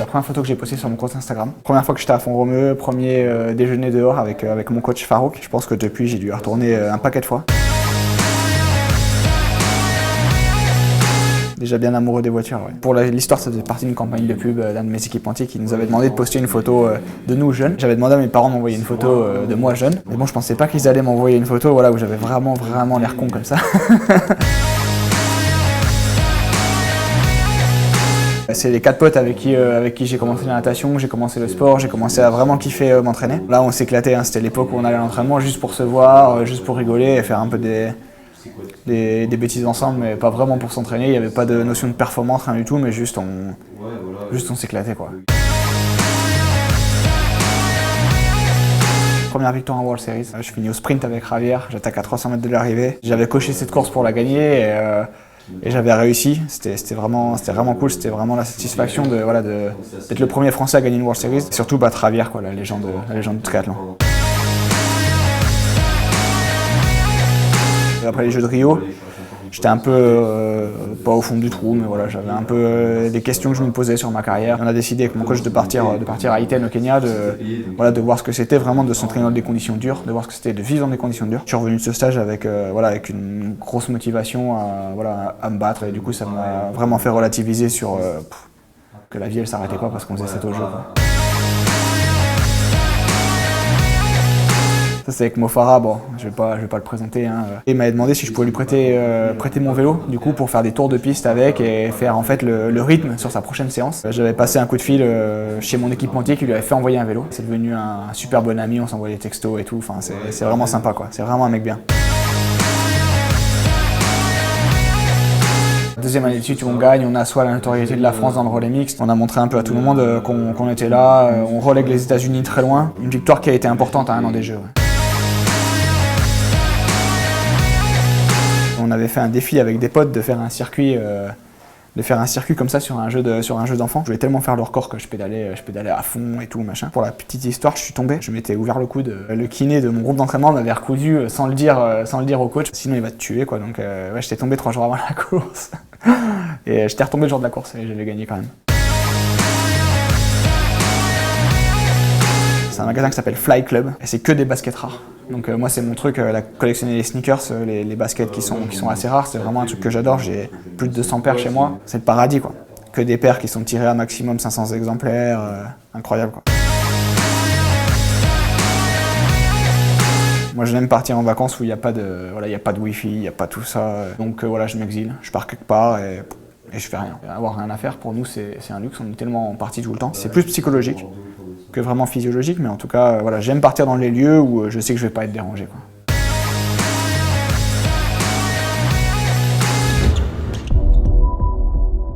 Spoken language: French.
première photo que j'ai postée sur mon compte Instagram. Première fois que j'étais à Font-Romeu, premier déjeuner dehors avec mon coach Farouk. Je pense que depuis, j'ai dû y retourner un paquet de fois. Déjà bien amoureux des voitures. Ouais. Pour l'histoire, ça faisait partie d'une campagne de pub d'un de mes équipementiers qui nous avait demandé de poster une photo de nous jeunes. J'avais demandé à mes parents de m'envoyer une photo de moi jeune. Mais bon, je pensais pas qu'ils allaient m'envoyer une photo voilà, où j'avais vraiment l'air con comme ça. C'est les 4 potes avec qui j'ai commencé la natation, j'ai commencé le sport, j'ai commencé à vraiment kiffer m'entraîner. Là, on s'éclatait, hein. C'était l'époque où on allait à l'entraînement juste pour se voir, juste pour rigoler et faire un peu des bêtises ensemble, mais pas vraiment pour s'entraîner. Il n'y avait pas de notion de performance, rien du tout, mais juste on s'éclatait quoi. Première victoire en World Series. Je finis au sprint avec Javier, j'attaque à 300 mètres de l'arrivée. J'avais coché cette course pour la gagner et j'avais réussi. C'était vraiment cool, c'était vraiment la satisfaction d'être le premier Français à gagner une World Series. Et surtout battre Javier, quoi, la légende du triathlon. Après les Jeux de Rio, j'étais un peu, pas au fond du trou, mais voilà, j'avais un peu des questions que je me posais sur ma carrière. On a décidé avec mon coach de partir à Iten au Kenya, de voir ce que c'était vraiment de s'entraîner dans des conditions dures, de voir ce que c'était de vivre dans des conditions dures. Je suis revenu de ce stage avec une grosse motivation à me battre et du coup ça m'a vraiment fait relativiser sur que la vie elle s'arrêtait pas parce qu'on faisait ça au jeu. C'est avec Mo Farah, bon, je vais pas le présenter. Hein. Il m'avait demandé si je pouvais lui prêter mon vélo, du coup, pour faire des tours de piste avec et faire en fait le rythme sur sa prochaine séance. J'avais passé un coup de fil chez mon équipementier qui lui avait fait envoyer un vélo. C'est devenu un super bon ami, on s'envoie des textos et tout. Enfin, c'est vraiment sympa, quoi. C'est vraiment un mec bien. Deuxième année de suite où on gagne, on assoit la notoriété de la France dans le relais mixte. On a montré un peu à tout le monde qu'on était là. On relègue les États-Unis très loin. Une victoire qui a été importante à un an des Jeux. Ouais. On avait fait un défi avec des potes de faire un circuit comme ça sur un jeu d'enfant. Je voulais tellement faire le record que je pédalais à fond et tout machin. Pour la petite histoire, je suis tombé, je m'étais ouvert le coude. Le kiné de mon groupe d'entraînement m'avait recousu sans le dire au coach. Sinon il va te tuer quoi. Donc ouais, j'étais tombé 3 jours avant la course. Et j'étais retombé le jour de la course et j'avais gagné quand même. C'est un magasin qui s'appelle Fly Club et c'est que des baskets rares. Donc moi c'est mon truc, collectionner les sneakers, les baskets qui sont assez rares, c'est vraiment un truc que j'adore, j'ai plus de 200 paires chez moi, c'est le paradis quoi. Que des paires qui sont tirées à maximum 500 exemplaires, incroyable quoi. Moi j'aime partir en vacances où il n'y a pas de wifi, il n'y a pas tout ça, donc voilà je m'exile, je pars quelque part et je fais rien. Avoir rien à faire pour nous c'est un luxe, on est tellement parti tout le temps, c'est plus psychologique que vraiment physiologique, mais en tout cas, voilà, j'aime partir dans les lieux où je sais que je vais pas être dérangé, quoi.